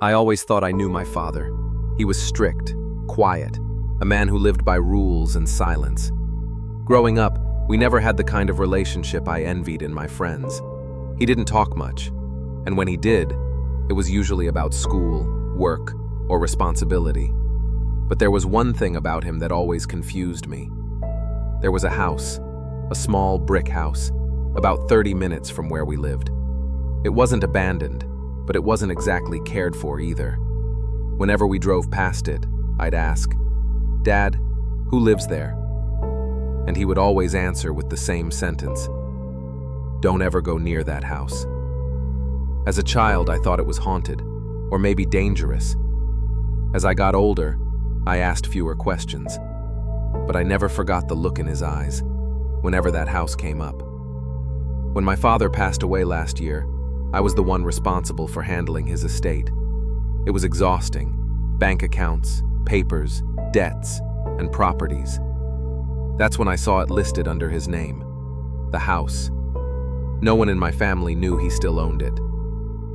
I always thought I knew my father. He was strict, quiet, a man who lived by rules and silence. Growing up, we never had the kind of relationship I envied in my friends. He didn't talk much, and when he did, it was usually about school, work, or responsibility. But there was one thing about him that always confused me. There was a house, a small brick house, about 30 minutes from where we lived. It wasn't abandoned, but it wasn't exactly cared for either. Whenever we drove past it, I'd ask, "Dad, who lives there?" And he would always answer with the same sentence, "Don't ever go near that house." As a child, I thought it was haunted, or maybe dangerous. As I got older, I asked fewer questions, but I never forgot the look in his eyes whenever that house came up. When my father passed away last year, I was the one responsible for handling his estate. It was exhausting. Bank accounts, papers, debts, and properties. That's when I saw it listed under his name, the house. No one in my family knew he still owned it.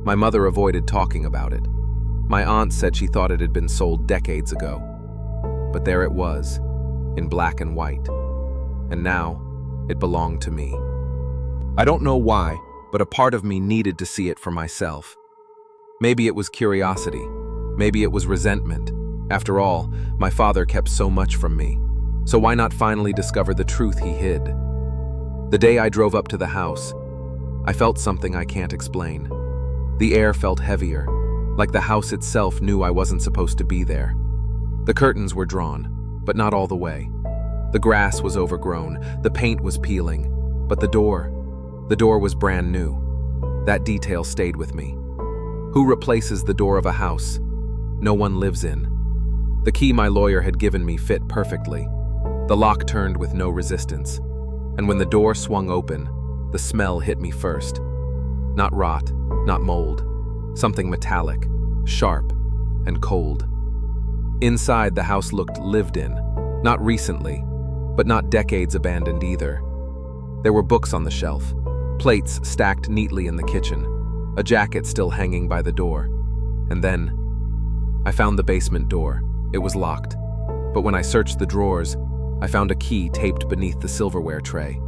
My mother avoided talking about it. My aunt said she thought it had been sold decades ago. But there it was, in black and white. And now, it belonged to me. I don't know why, but a part of me needed to see it for myself. Maybe it was curiosity. Maybe it was resentment. After all, my father kept so much from me. So why not finally discover the truth he hid? The day I drove up to the house, I felt something I can't explain. The air felt heavier, like the house itself knew I wasn't supposed to be there. The curtains were drawn, but not all the way. The grass was overgrown, the paint was peeling, but the door was brand new. That detail stayed with me. Who replaces the door of a house no one lives in? The key my lawyer had given me fit perfectly. The lock turned with no resistance, and when the door swung open, the smell hit me first. Not rot, not mold, something metallic, sharp, and cold. Inside, the house looked lived in, not recently, but not decades abandoned either. There were books on the shelf, plates stacked neatly in the kitchen, a jacket still hanging by the door. And then, I found the basement door. It was locked, but when I searched the drawers, I found a key taped beneath the silverware tray.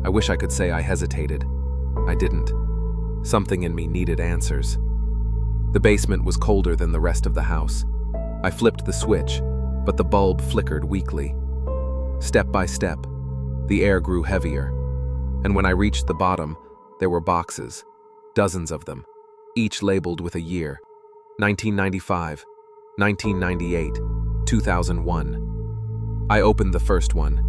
I wish I could say I hesitated. I didn't. Something in me needed answers. The basement was colder than the rest of the house. I flipped the switch, but the bulb flickered weakly. Step by step, the air grew heavier, and when I reached the bottom, there were boxes, dozens of them, each labeled with a year: 1995, 1998, 2001. I opened the first one.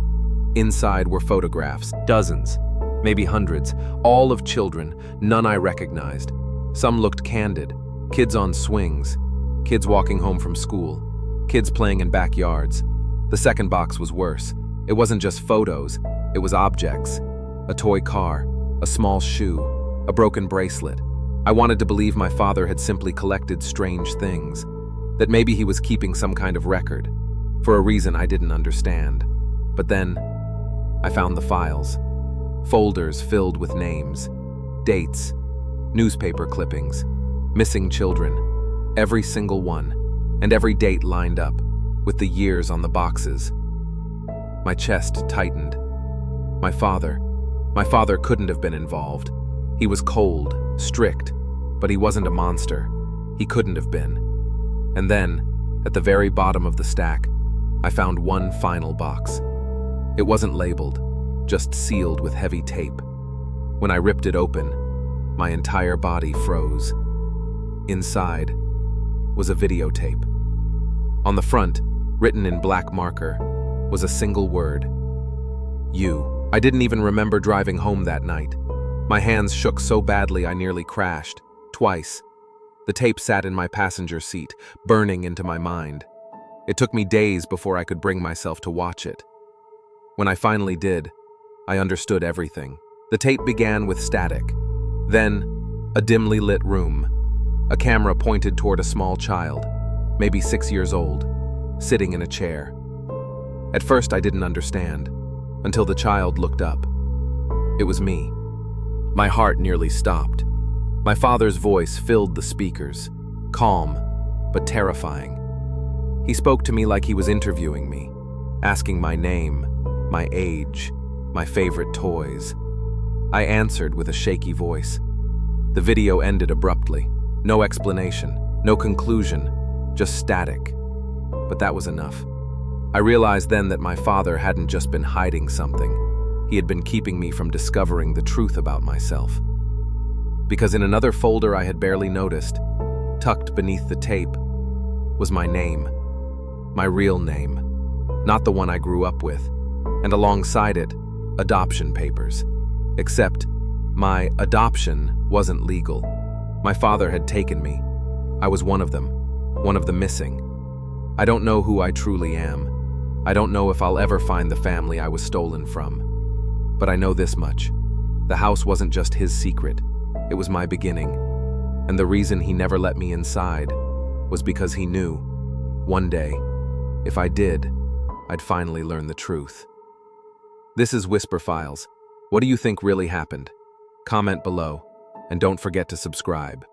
Inside were photographs, dozens, maybe hundreds, all of children, none I recognized. Some looked candid, kids on swings, kids walking home from school, kids playing in backyards. The second box was worse. It wasn't just photos, it was objects. A toy car, a small shoe, a broken bracelet. I wanted to believe my father had simply collected strange things, that maybe he was keeping some kind of record, for a reason I didn't understand. But then, I found the files. Folders filled with names, dates, newspaper clippings, missing children, every single one, and every date lined up, with the years on the boxes. My chest tightened. My father couldn't have been involved. He was cold, strict, but he wasn't a monster. He couldn't have been. And then, at the very bottom of the stack, I found one final box. It wasn't labeled, just sealed with heavy tape. When I ripped it open, my entire body froze. Inside was a videotape. On the front, written in black marker, was a single word: you. I didn't even remember driving home that night. My hands shook so badly I nearly crashed, twice. The tape sat in my passenger seat, burning into my mind. It took me days before I could bring myself to watch it. When I finally did, I understood everything. The tape began with static. Then, a dimly lit room. A camera pointed toward a small child, maybe 6 years old, sitting in a chair. At first I didn't understand, until the child looked up. It was me. My heart nearly stopped. My father's voice filled the speakers. calm, but terrifying. He spoke to me like he was interviewing me, asking my name, my age, my favorite toys. I answered with a shaky voice. The video ended abruptly. No explanation, no conclusion, just static. But that was enough. I realized then that my father hadn't just been hiding something. He had been keeping me from discovering the truth about myself. Because in another folder I had barely noticed, tucked beneath the tape, was my name. My real name, not the one I grew up with. And alongside it, adoption papers. Except, my adoption wasn't legal. My father had taken me. I was one of them, one of the missing. I don't know who I truly am. I don't know if I'll ever find the family I was stolen from. But I know this much. The house wasn't just his secret. It was my beginning. And the reason he never let me inside was because he knew, one day, if I did, I'd finally learn the truth. This is Whisper Files. What do you think really happened? Comment below, and don't forget to subscribe.